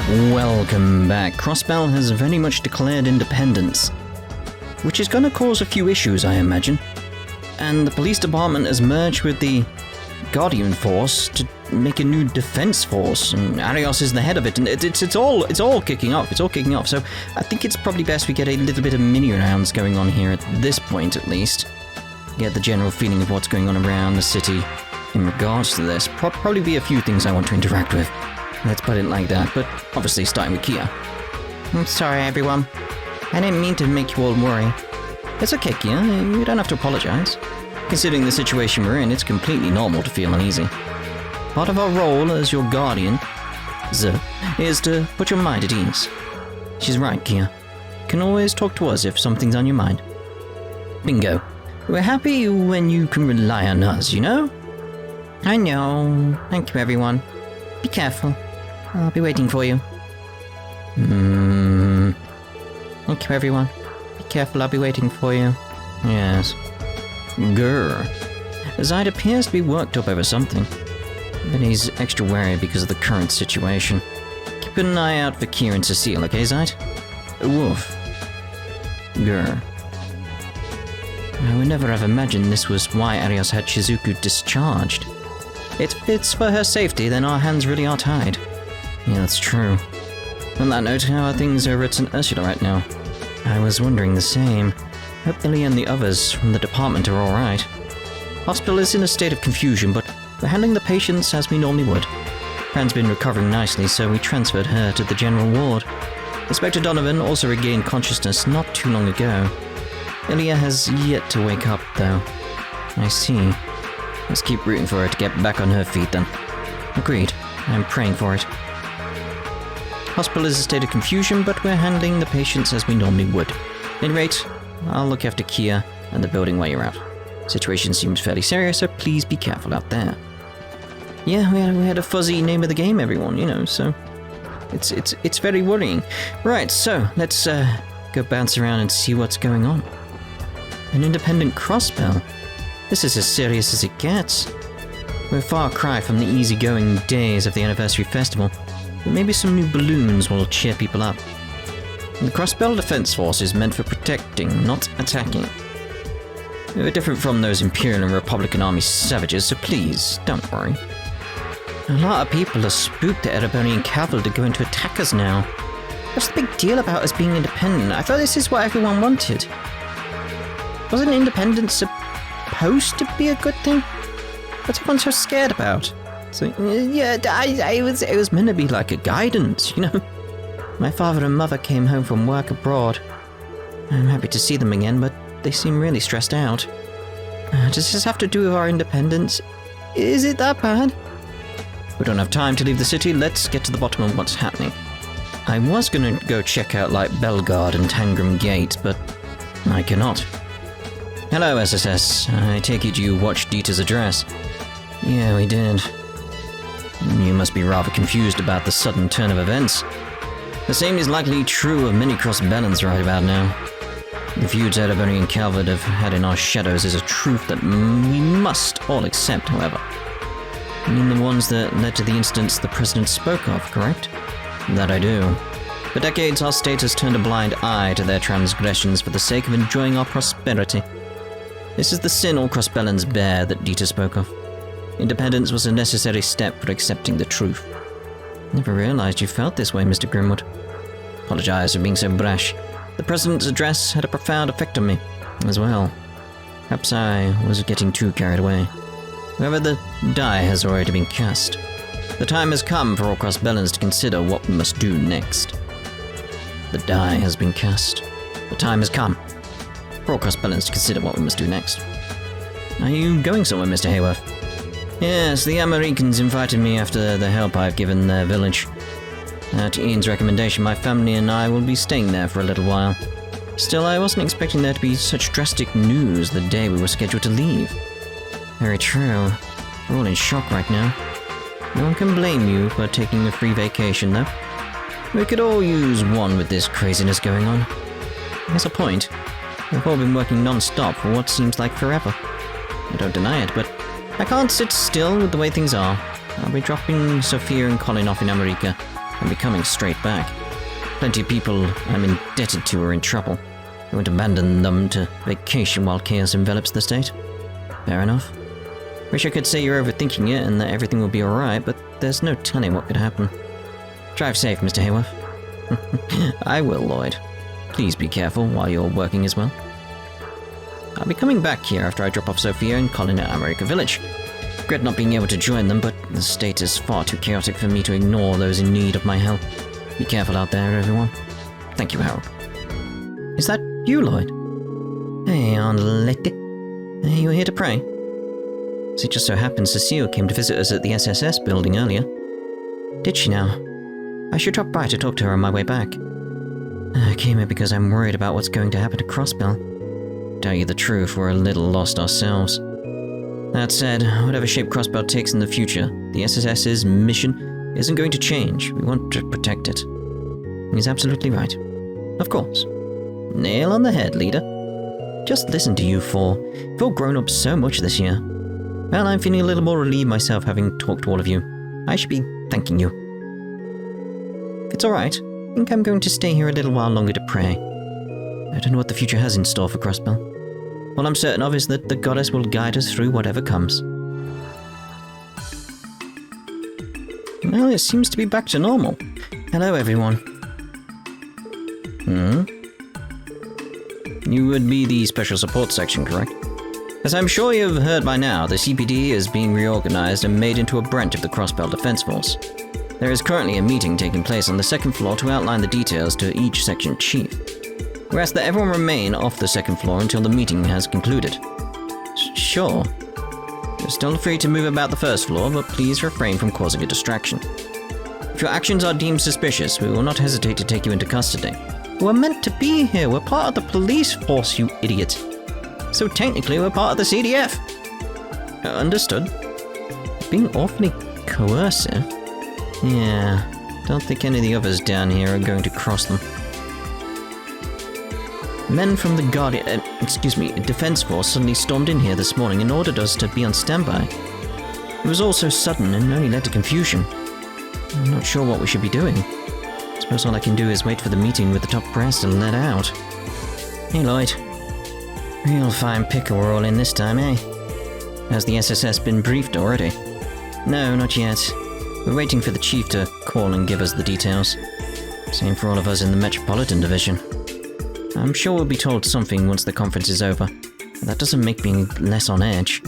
Welcome back. Crossbell has very much declared independence, which is going to cause a few issues, I imagine. And the police department has merged with the Guardian Force to make a new defense force, and Arios is the head of it, and it's all kicking off. It's all kicking off. So I think it's probably best we get a little bit of mini rounds going on here at this point, at least. Get the general feeling of what's going on around the city in regards to this. Probably be a few things I want to interact with. Let's put it like that, but obviously starting with Kia. I'm sorry, everyone. I didn't mean to make you all worry. It's okay, Kia. You don't have to apologize. Considering the situation we're in, it's completely normal to feel uneasy. Part of our role as your guardian, is to put your mind at ease. She's right, Kia. You can always talk to us if something's on your mind. Bingo. We're happy when you can rely on us, you know? I know. Thank you, everyone. Be careful. I'll be waiting for you. Thank you, everyone. Be careful, I'll be waiting for you. Yes. Grr. Zide appears to be worked up over something, but he's extra wary because of the current situation. Keep an eye out for Kira and Cecile, okay, Zide? Woof. Grr. I would never have imagined this was why Arios had Shizuku discharged. If it's for her safety, then our hands really are tied. Yeah, that's true. On that note, how are things over at St. Ursula right now? I was wondering the same. Hope Billy and the others from the department are alright. Hospital is in a state of confusion, but we're handling the patients as we normally would. Fran's been recovering nicely, so we transferred her to the general ward. Inspector Donovan also regained consciousness not too long ago. Ilya has yet to wake up, though. I see. Let's keep rooting for her to get back on her feet, then. Agreed. I'm praying for it. Hospital is a state of confusion, but we're handling the patients as we normally would. At any rate, I'll look after Kia and the building while you're out. Situation seems fairly serious, so please be careful out there. Yeah, we had a fuzzy name of the game, everyone, you know, so it's very worrying. Right, so let's go bounce around and see what's going on. An independent Crossbell. This is as serious as it gets. We're a far cry from the easygoing days of the anniversary festival, but maybe some new balloons will cheer people up. The Crossbell Defense Force is meant for protecting, not attacking. We're different from those Imperial and Republican Army savages, so please, don't worry. A lot of people are spooked at Erebonia and Calvard to go into attack us now. What's the big deal about us being independent? I thought this is what everyone wanted. Wasn't independence supposed to be a good thing? What's everyone so scared about? So, yeah, it was meant to be like a guidance, you know? My father and mother came home from work abroad. I'm happy to see them again, but they seem really stressed out. Does this have to do with our independence? Is it that bad? We don't have time to leave the city. Let's get to the bottom of what's happening. I was going to go check out like Bellegarde and Tangram Gate, but I cannot. Hello, SSS. I take it you watched Dieter's address. Yeah, we did. You must be rather confused about the sudden turn of events. The same is likely true of many Crossbellans right about now. The feuds Erebonia and Calvard have had in our shadows is a truth that we must all accept, however. I mean the ones that led to the incidents the President spoke of, correct? That I do. For decades, our state has turned a blind eye to their transgressions for the sake of enjoying our prosperity. This is the sin all Crossbellans bear that Dieter spoke of. Independence was a necessary step for accepting the truth. Never realized you felt this way, Mr. Grimwood. Apologize for being so brash. The President's address had a profound effect on me, as well. Perhaps I was getting too carried away. However, the die has already been cast. The time has come for all Crossbellans to consider what we must do next. The die has been cast. The time has come for all Crossbellans to consider what we must do next. Are you going somewhere, Mr. Hayworth? Yes, the Americans invited me after the help I've given their village. At Ian's recommendation, my family and I will be staying there for a little while. Still, I wasn't expecting there to be such drastic news the day we were scheduled to leave. Very true. We're all in shock right now. No one can blame you for taking a free vacation, though. We could all use one with this craziness going on. There's a point. We've all been working non-stop for what seems like forever. I don't deny it, but I can't sit still with the way things are. I'll be dropping Sophia and Colin off in America I'll be coming straight back. Plenty of people I'm indebted to are in trouble. I won't abandon them to vacation while chaos envelops the state. Fair enough. Wish I could say you're overthinking it and that everything will be alright, but there's no telling what could happen. Drive safe, Mr. Heiyue. I will, Lloyd. Please be careful while you're working as well. I'll be coming back here after I drop off Sophia and Colin at America Village. Regret not being able to join them, but the state is far too chaotic for me to ignore those in need of my help. Be careful out there, everyone. Thank you, Harold. Is that you, Lloyd? Hey, Aunt Letty. You were here to pray? As it just so happens, Cecile came to visit us at the SSS building earlier. Did she now? I should drop by to talk to her on my way back. I came here because I'm worried about what's going to happen to Crossbell. Tell you the truth, we're a little lost ourselves. That said, whatever shape Crossbell takes in the future, the SSS's mission isn't going to change. We want to protect it. He's absolutely right. Of course. Nail on the head, leader. Just listen to you four. You've all grown up so much this year. Well, I'm feeling a little more relieved myself having talked to all of you. I should be thanking you. If it's alright, I think I'm going to stay here a little while longer to pray. I don't know what the future has in store for Crossbell. All I'm certain of is that the goddess will guide us through whatever comes. Well, it seems to be back to normal. Hello, everyone. You would be the Special Support Section, correct? As I'm sure you've heard by now, the CPD is being reorganized and made into a branch of the Crossbell Defense Force. There is currently a meeting taking place on the second floor to outline the details to each section chief. We ask that everyone remain off the second floor until the meeting has concluded. Sure. You're still free to move about the first floor, but please refrain from causing a distraction. If your actions are deemed suspicious, we will not hesitate to take you into custody. We're meant to be here. We're part of the police force, you idiot. So technically, we're part of the CDF. Understood. Being awfully coercive. Yeah, don't think any of the others down here are going to cross them. Men from the Defense Force suddenly stormed in here this morning and ordered us to be on standby. It was all so sudden and only led to confusion. I'm not sure what we should be doing. I suppose all I can do is wait for the meeting with the top brass to let out. Hey, Lloyd. Real fine pickle we're all in this time, eh? Has the SSS been briefed already? No, not yet. We're waiting for the chief to call and give us the details. Same for all of us in the Metropolitan Division. I'm sure we'll be told something once the conference is over. But that doesn't make me less on edge.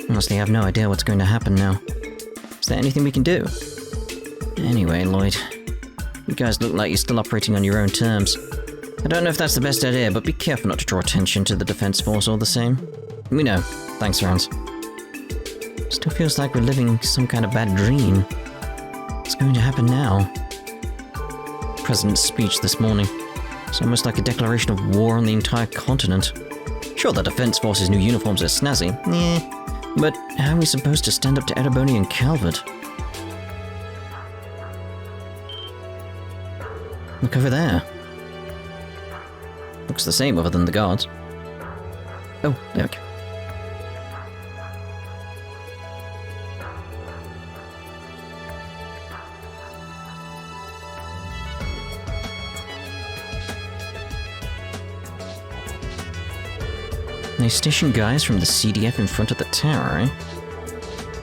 Honestly, I have no idea what's going to happen now. Is there anything we can do? Anyway, Lloyd, you guys look like you're still operating on your own terms. I don't know if that's the best idea, but be careful not to draw attention to the Defense Force all the same. We know. Thanks, Franz. Still feels like we're living some kind of bad dream. What's going to happen now? The President's speech this morning. It's almost like a declaration of war on the entire continent. Sure, the Defense Force's new uniforms are snazzy. But how are we supposed to stand up to Erebonia and Calvard? Look over there. Looks the same other than the guards. Oh, there we go. They stationed guys from the CDF in front of the tower, eh?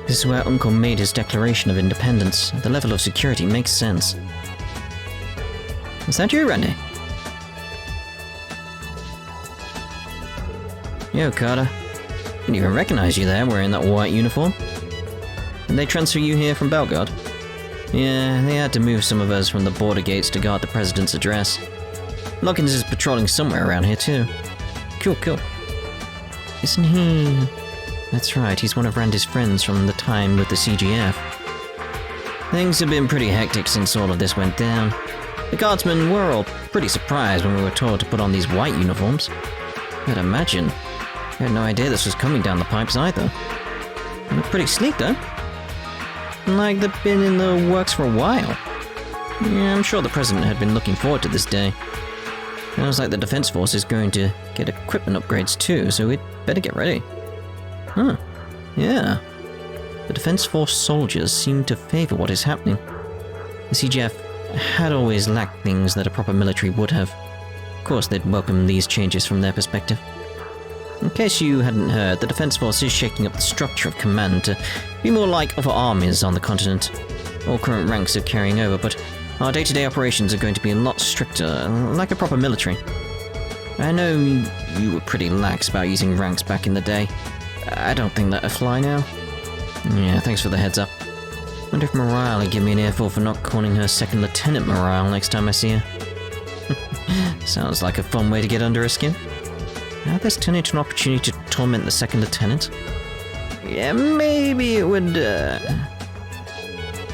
This is where Uncle made his declaration of independence. The level of security makes sense. Is that you, Randy? Yo, Carter. Didn't even recognize you there wearing that white uniform. Did they transfer you here from Belgrade? Yeah, they had to move some of us from the border gates to guard the President's address. Loggins is patrolling somewhere around here too. Cool. Isn't he... That's right, he's one of Randy's friends from the time with the CGF. Things have been pretty hectic since all of this went down. The guardsmen were all pretty surprised when we were told to put on these white uniforms. I'd imagine. I had no idea this was coming down the pipes either. They look pretty sleek though. Like they've been in the works for a while. Yeah, I'm sure the President had been looking forward to this day. Sounds like the Defense Force is going to get equipment upgrades too, so we'd better get ready. Huh. Yeah. The Defense Force soldiers seem to favor what is happening. The CGF had always lacked things that a proper military would have. Of course, they'd welcome these changes from their perspective. In case you hadn't heard, the Defense Force is shaking up the structure of command to be more like other armies on the continent. All current ranks are carrying over, but our day-to-day operations are going to be a lot stricter, like a proper military. I know you were pretty lax about using ranks back in the day. I don't think that'll fly now. Yeah, thanks for the heads up. Wonder if Morale will give me an earful for not calling her Second Lieutenant Morale next time I see her. Sounds like a fun way to get under her skin. How this turn into an opportunity to torment the Second Lieutenant? Yeah, maybe it would,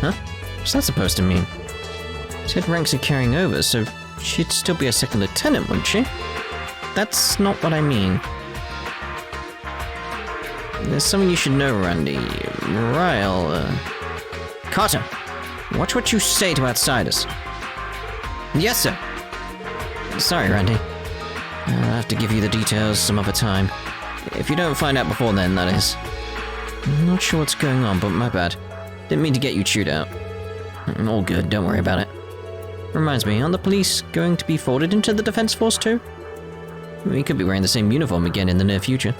Huh? What's that supposed to mean? She said ranks are carrying over, so she'd still be a Second Lieutenant, wouldn't she? That's not what I mean. There's something you should know, Randy. Morale, Carter, watch what you say to outsiders. Yes, sir. Sorry, Randy. I'll have to give you the details some other time. If you don't find out before then, that is. I'm not sure what's going on, but my bad. Didn't mean to get you chewed out. All good, don't worry about it. Reminds me, aren't the police going to be folded into the Defense Force too? We could be wearing the same uniform again in the near future.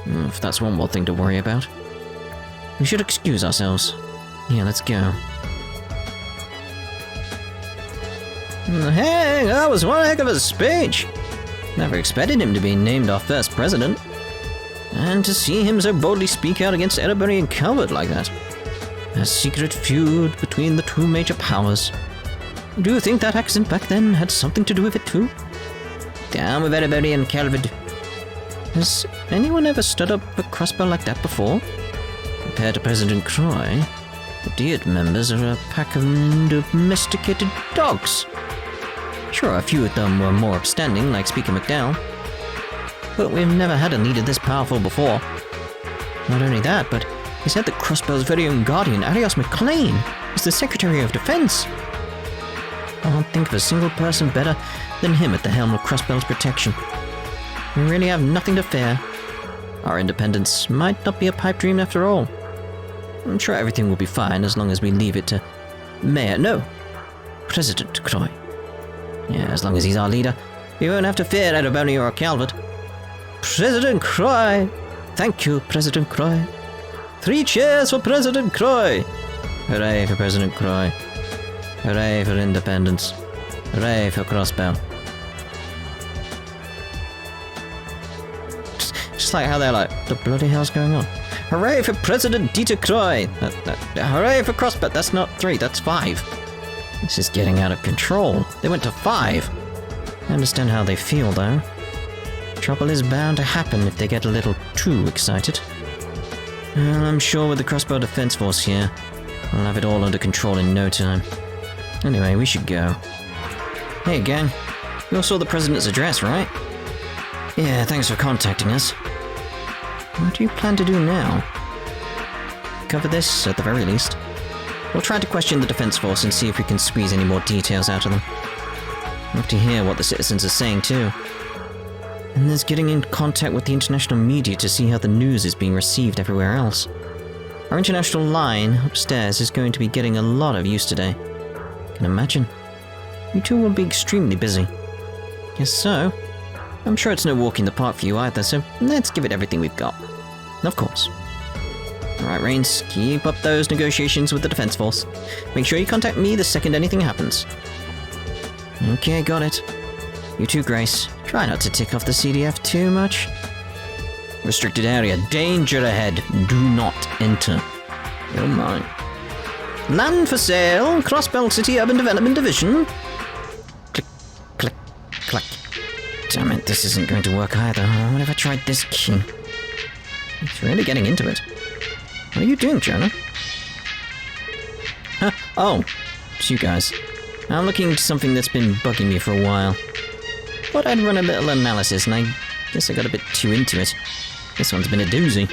If that's one more thing to worry about. We should excuse ourselves. Yeah, let's go. Hey, that was one heck of a speech! Never expected him to be named our first president. And to see him so boldly speak out against Erebonia and Calvard like that. A secret feud between the two major powers. Do you think that accent back then had something to do with it too? Down with Erebonia and Calvard. Has anyone ever stood up for Crossbell like that before? Compared to President Croy, the Dead members are a pack of domesticated dogs. Sure, a few of them were more upstanding, like Speaker McDowell. But we've never had a leader this powerful before. Not only that, but he said that Crossbell's very own guardian, Arios McLean, is the Secretary of Defense. I can't think of a single person better than him at the helm of Crossbell's protection. We really have nothing to fear. Our independence might not be a pipe dream after all. I'm sure everything will be fine as long as we leave it to President Croy. Yeah, as long as he's our leader, we won't have to fear Erebonia or Calvard. President Croy! Thank you, President Croy. 3 cheers for President Croy! Hooray for President Croy. Hooray for independence. Hooray for Crossbell. Just like how they're like, the bloody hell's going on? Hooray for President Dieter Croy! Hooray for Crossbell. That's not 3, that's 5. This is getting out of control. They went to 5. I understand how they feel, though. Trouble is bound to happen if they get a little too excited. Well, I'm sure with the Crossbell Defense Force here, we'll have it all under control in no time. Anyway, we should go. Hey, gang. You all saw the President's address, right? Yeah, thanks for contacting us. What do you plan to do now? Cover this, at the very least. We'll try to question the Defense Force and see if we can squeeze any more details out of them. We'll have to hear what the citizens are saying, too. And there's getting in contact with the international media to see how the news is being received everywhere else. Our international line upstairs is going to be getting a lot of use today. Can imagine. You two will be extremely busy. Guess so. I'm sure it's no walk in the park for you either, so let's give it everything we've got. Of course. Alright, Reigns, keep up those negotiations with the Defense Force. Make sure you contact me the second anything happens. Okay, got it. You too, Grace. Try not to tick off the CDF too much. Restricted area. Danger ahead. Do not enter. Oh my. Land for sale. Crossbell City Urban Development Division. Click, click, click. Damn it, this isn't going to work either. What if I tried this key? It's really getting into it. What are you doing, Jonah? Huh? Oh, it's you guys. I'm looking into something that's been bugging me for a while. Thought I'd run a little analysis, and I guess I got a bit too into it. This one's been a doozy.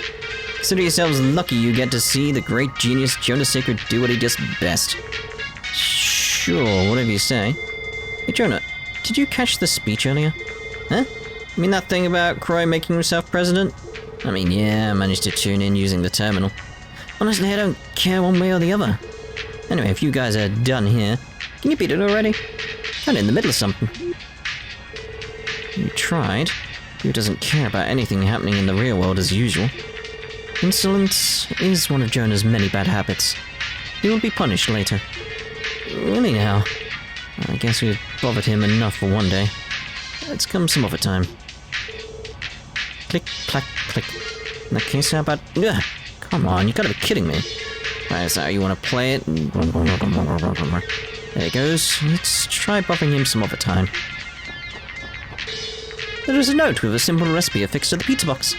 Consider yourselves lucky you get to see the great genius Jonah Sacred do what he does best. Sure, whatever you say. Hey, Jonah, did you catch the speech earlier? Huh? You mean that thing about Croy making himself president? I mean, yeah, I managed to tune in using the terminal. Honestly, I don't care one way or the other. Anyway, if you guys are done here, can you beat it already? I'm in the middle of something. You tried. Who doesn't care about anything happening in the real world as usual? Insolence is one of Jonah's many bad habits. He will be punished later. Anyhow, I guess we've bothered him enough for one day. Let's come some other time. Click, clack, click. In that case, how about... Ugh, come on, you gotta be kidding me. Right, is that how you want to play it? There it goes. Let's try bothering him some other time. There is a note with a simple recipe affixed to the pizza box.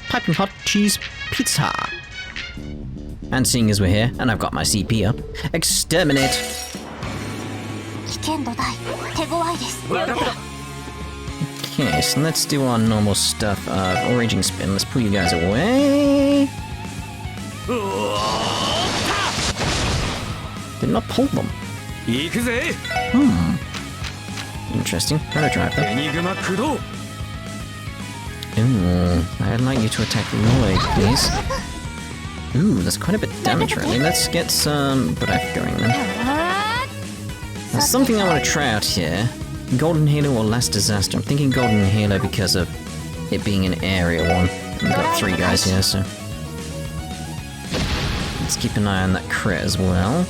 Piping hot cheese pizza. And seeing as we're here, and I've got my CP up, exterminate! Okay, so let's do our normal stuff of Raging Spin. Let's pull you guys away. Did not pull them. Interesting. Try to drive them. Ooh, I'd like you to attack Lloyd, please. Ooh, that's quite a bit of damage, really. Let's get some breath going then. There's something I want to try out here. Golden Halo or Last Disaster. I'm thinking Golden Halo because of it being an area one. We've got 3 guys here, so... Let's keep an eye on that crit as well.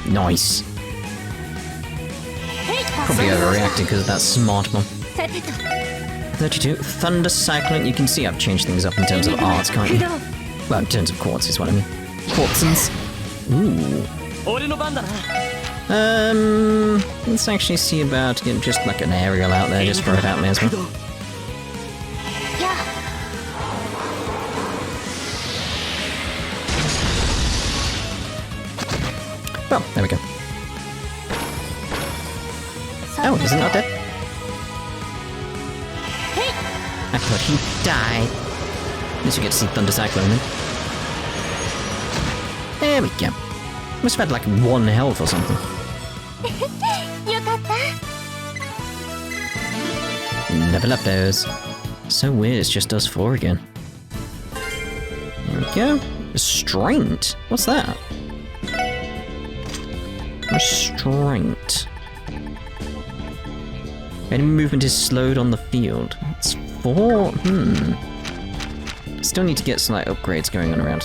Nice. Probably overreacting because of that smart bomb. 32. Thunder Cyclone. You can see I've changed things up in terms of arts, can't you? Well, in terms of quartz is what I mean. Quartzens. Ooh. Let's actually see about getting just like an aerial out there, just throw it out there as well. Well, there we go. Oh, he's not dead. I thought he died. At least we get to see Thunder Cyclone then. There we go. Must have had like 1 health or something. Level up those. So weird, it's just us 4 again. There we go. Restraint? What's that? Restraint. Enemy movement is slowed on the field. It's 4. Still need to get slight upgrades going on around.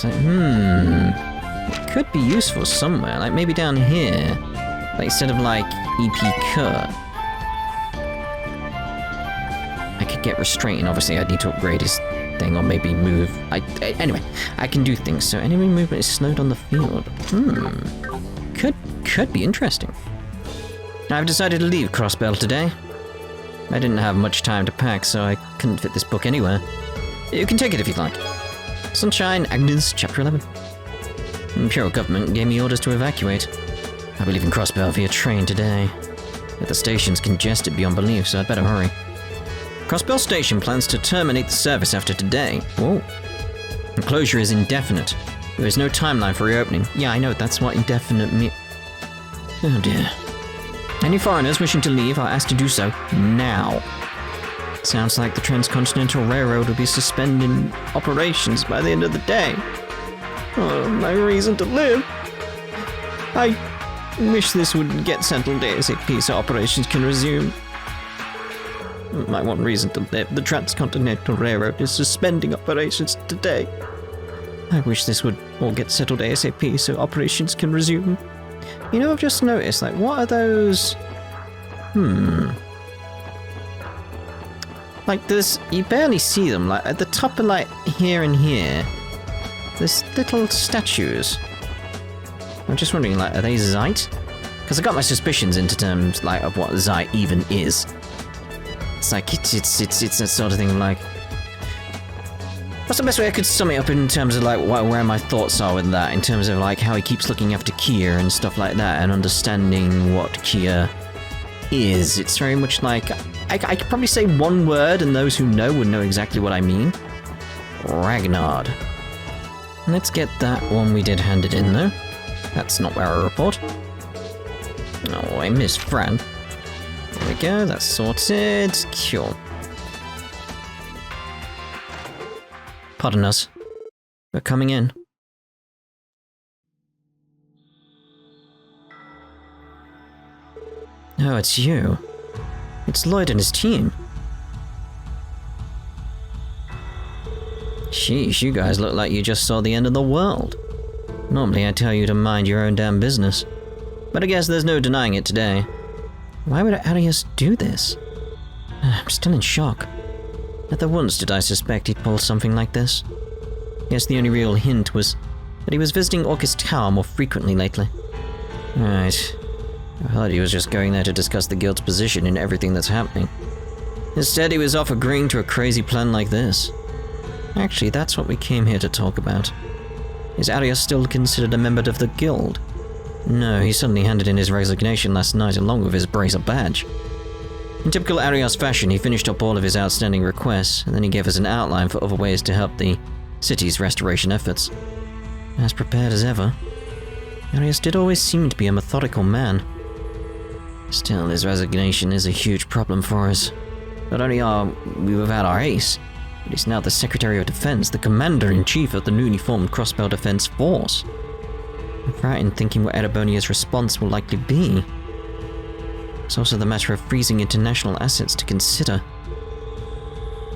It could be useful somewhere, like maybe down here. Like instead of like EP cut, I could get restraint, and obviously I'd need to upgrade his thing or maybe move. Anyway, I can do things. So enemy movement is slowed on the field. Could be interesting. I've decided to leave Crossbell today. I didn't have much time to pack, so I couldn't fit this book anywhere. You can take it if you'd like. Sunshine, Agnes, Chapter 11. The Imperial government gave me orders to evacuate. I'll be leaving Crossbell via train today. Yet the station's congested beyond belief, so I'd better hurry. Crossbell Station plans to terminate the service after today. Whoa. The closure is indefinite. There is no timeline for reopening. Yeah, I know, that's what indefinite means. Oh dear. Any foreigners wishing to leave are asked to do so now. Sounds like the Transcontinental Railroad will be suspending operations by the end of the day. Oh, my reason to live. I wish this would get settled ASAP so operations can resume. My one reason to live. The Transcontinental Railroad is suspending operations today. I wish this would all get settled ASAP so operations can resume. You know, I've just noticed, like, what are those... Like, you barely see them, like, at the top of, like, here and here, there's little statues. I'm just wondering, like, are they Zeit? Because I got my suspicions into terms, like, of what Zeit even is. It's like, it's that sort of thing, like... What's the best way I could sum it up in terms of, like, where my thoughts are with that, in terms of, like, how he keeps looking after Kia and stuff like that, and understanding what Kia is. It's very much like... I could probably say one word, and those who know would know exactly what I mean. Ragnard. Let's get that one we did handed in, though. That's not where I report. Oh, I missed Fran. There we go, that's sorted. Cool. Pardon us. We're coming in. Oh, it's you. It's Lloyd and his team. Sheesh, you guys look like you just saw the end of the world. Normally I tell you to mind your own damn business. But I guess there's no denying it today. Why would Arius do this? I'm still in shock. Never once did I suspect he'd pull something like this. Guess the only real hint was that he was visiting Orchis Tower more frequently lately. Right. I heard he was just going there to discuss the guild's position in everything that's happening. Instead, he was off agreeing to a crazy plan like this. Actually, that's what we came here to talk about. Is Arius still considered a member of the guild? No, he suddenly handed in his resignation last night along with his bracer badge. In typical Arius fashion, he finished up all of his outstanding requests, and then he gave us an outline for other ways to help the city's restoration efforts. As prepared as ever. Arius did always seem to be a methodical man. Still, his resignation is a huge problem for us. Not only are we without our ace, but he's now the Secretary of Defense, the Commander-in-Chief of the newly formed Crossbell Defense Force. I'm frightened thinking what Erebonia's response will likely be. It's also the matter of freezing international assets to consider.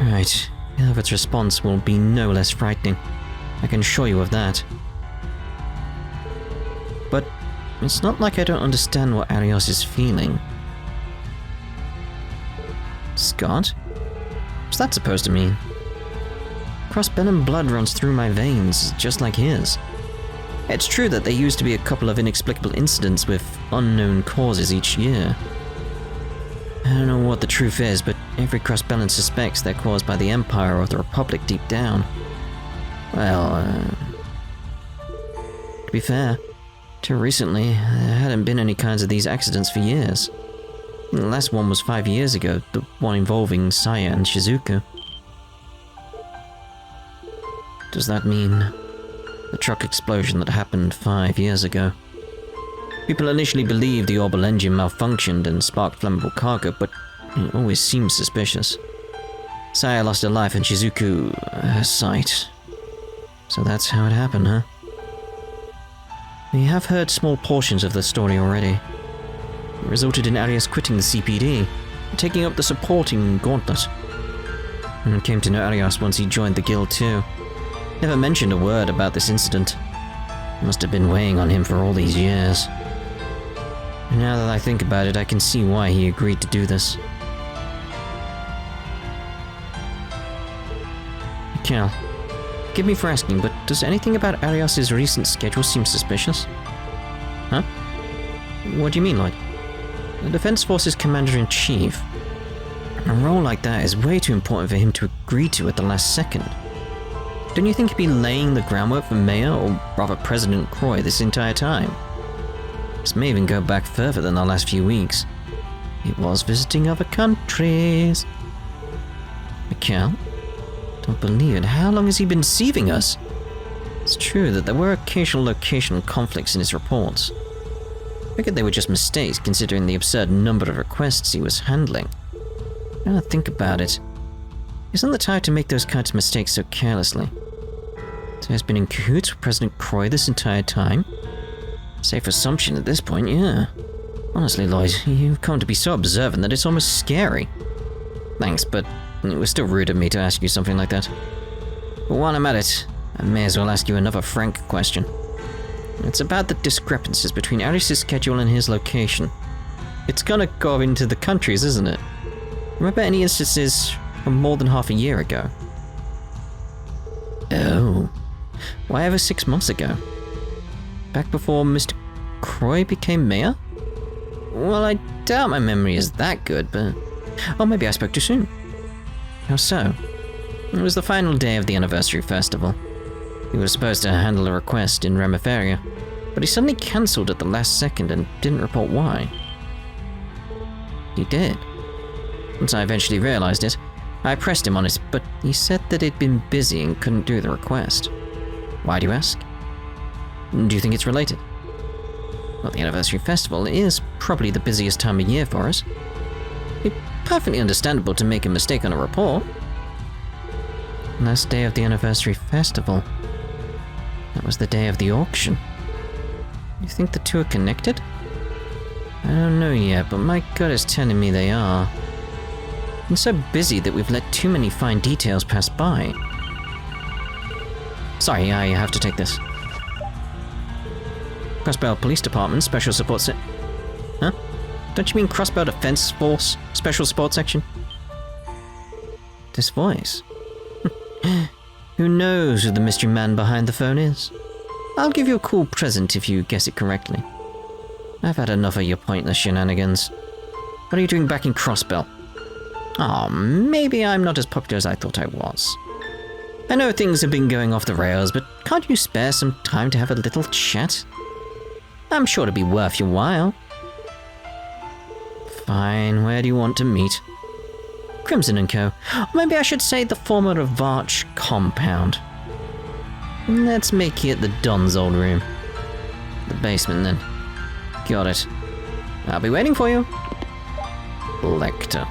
Right, Calvard's response will be no less frightening. I can assure you of that. But it's not like I don't understand what Arius is feeling. Scott? What's that supposed to mean? Crossbell blood runs through my veins, just like his. It's true that there used to be a couple of inexplicable incidents with unknown causes each year. I don't know what the truth is, but every Crossbellan suspects they're caused by the Empire or the Republic deep down. Well, to be fair, till recently, there hadn't been any kinds of these accidents for years. The last one was 5 years ago, the one involving Saya and Shizuku. Does that mean the truck explosion that happened 5 years ago? People initially believed the orbital engine malfunctioned and sparked flammable cargo, but it always seemed suspicious. Saya lost her life and Shizuku her sight. So that's how it happened, huh? We have heard small portions of the story already. It resulted in Arius quitting the CPD and taking up the supporting gauntlet. And came to know Arius once he joined the guild too. Never mentioned a word about this incident. It must have been weighing on him for all these years. And now that I think about it, I can see why he agreed to do this. Cal, forgive me for asking, but does anything about Arius's recent schedule seem suspicious? Huh? What do you mean, Lloyd? The Defense Force's Commander-in-Chief. A role like that is way too important for him to agree to at the last second. Don't you think he'd be laying the groundwork for Mayor, or rather President Croy, this entire time? This may even go back further than the last few weeks. He was visiting other countries. Mikhail? Don't believe it. How long has he been deceiving us? It's true that there were occasional locational conflicts in his reports. I figured they were just mistakes considering the absurd number of requests he was handling. Now that I think about it, isn't the type to make those kinds of mistakes so carelessly? So he has been in cahoots with President Croy this entire time? Safe assumption at this point, yeah. Honestly, Lloyd, you've come to be so observant that it's almost scary. Thanks, but it was still rude of me to ask you something like that. But while I'm at it, I may as well ask you another frank question. It's about the discrepancies between Arius' schedule and his location. It's gonna go into the countries, isn't it? Remember any instances from more than half a year ago? Oh. Why over 6 months ago? Back before Mr. Croy became mayor? Well, I doubt my memory is that good, but... Oh, maybe I spoke too soon. How so? It was the final day of the anniversary festival. He was supposed to handle a request in Remiferia, but he suddenly cancelled at the last second and didn't report why. He did. Once I eventually realized it, I pressed him on it, but he said that he'd been busy and couldn't do the request. Why do you ask? Do you think it's related? Well, the anniversary festival is probably the busiest time of year for us. It's perfectly understandable to make a mistake on a report. Last day of the anniversary festival. That was the day of the auction. You think the two are connected? I don't know yet, but my gut is telling me they are. I'm so busy that we've let too many fine details pass by. Sorry, I have to take this. Crossbell Police Department, Special Support Huh? Don't you mean Crossbell Defense Force, Special Support Section? This voice. Who knows who the mystery man behind the phone is? I'll give you a cool present if you guess it correctly. I've had enough of your pointless shenanigans. What are you doing back in Crossbell? Oh, maybe I'm not as popular as I thought I was. I know things have been going off the rails, but can't you spare some time to have a little chat? I'm sure it'll be worth your while. Fine, where do you want to meet? Crimson & Co. Or maybe I should say the former Revache compound. Let's make it the Don's old room. The basement, then. Got it. I'll be waiting for you. Lecter.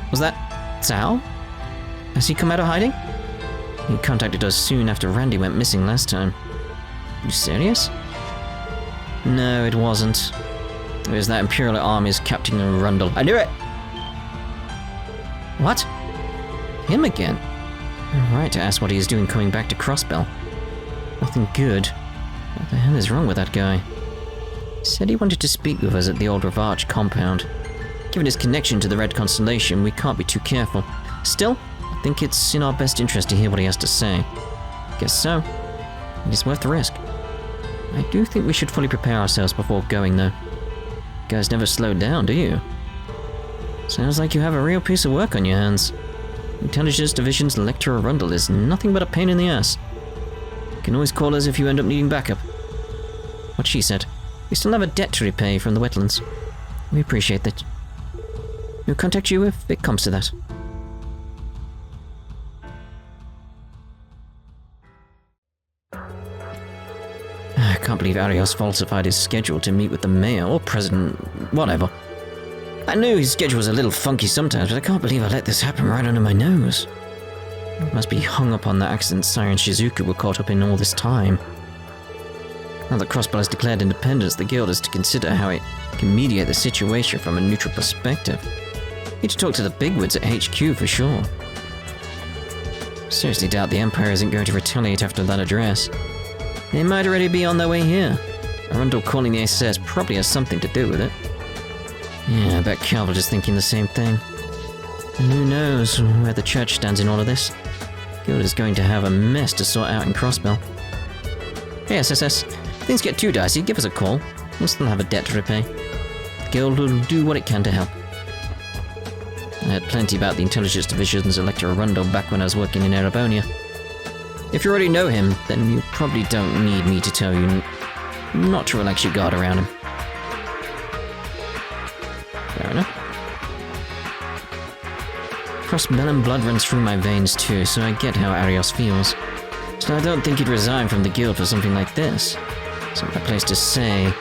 Was that Zhao? Has he come out of hiding? He contacted us soon after Randy went missing last time. You serious? No, it wasn't. It was that Imperial Army's Captain Arundel. I knew it! What? Him again? Right to ask what he is doing coming back to Crossbell. Nothing good. What the hell is wrong with that guy? He said he wanted to speak with us at the old Revache compound. Given his connection to the Red Constellation, we can't be too careful. Still, I think it's in our best interest to hear what he has to say. Guess so. It's worth the risk. I do think we should fully prepare ourselves before going, though. You guys never slow down, do you? Sounds like you have a real piece of work on your hands. Intelligence Division's Lecturer Arundel is nothing but a pain in the ass. You can always call us if you end up needing backup. What she said. We still have a debt to repay from the wetlands. We appreciate that. We'll contact you if it comes to that. I can't believe Arios falsified his schedule to meet with the mayor or president, whatever. I knew his schedule was a little funky sometimes, but I can't believe I let this happen right under my nose. It must be hung up on the accident Sai and Shizuku were caught up in all this time. Now that Crossbell has declared independence, the guild is to consider how it can mediate the situation from a neutral perspective. Need to talk to the bigwigs at HQ for sure. Seriously doubt the Empire isn't going to retaliate after that address. They might already be on their way here. Arundel calling the SS probably has something to do with it. Yeah, I bet Calvard is thinking the same thing. And who knows where the church stands in all of this. Guild is going to have a mess to sort out in Crossbell. Hey SSS, if things get too dicey, give us a call. We'll still have a debt to repay. The Guild will do what it can to help. I heard plenty about the Intelligence Division's Elector Arundel back when I was working in Erebonia. If you already know him, then you probably don't need me to tell you not to relax your guard around him. Fair enough. Crossbell blood runs through my veins too, so I get how Arios feels. So I don't think he'd resign from the guild for something like this. It's not my place to say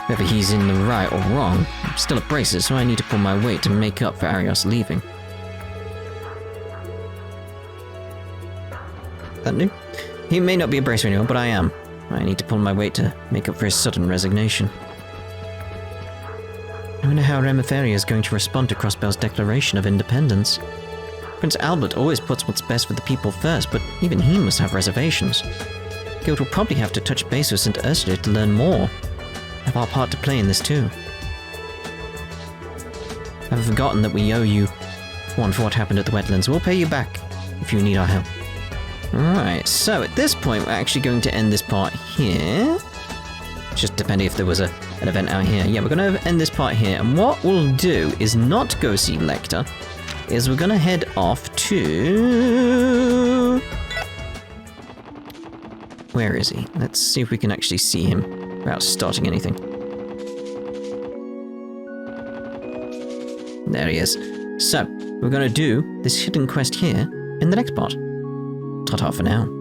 whether he's in the right or wrong. I'm still at braces, so I need to pull my weight to make up for Arios leaving. That new? He may not be a bracer anymore, but I am. I need to pull my weight to make up for his sudden resignation. I wonder how Revache is going to respond to Crossbell's declaration of independence. Prince Albert always puts what's best for the people first, but even he must have reservations. The Guild will probably have to touch base with St. Ursula to learn more. Have our part to play in this too. I've forgotten that we owe you one for what happened at the wetlands. We'll pay you back if you need our help. Right, so at this point we're actually going to end this part here. Just depending if there was an event out here. Yeah, we're going to end this part here, and what we'll do is not go see Lecter, is we're going to head off to... Where is he? Let's see if we can actually see him without starting anything. There he is. So, we're going to do this hidden quest here in the next part. Ta-ta for now.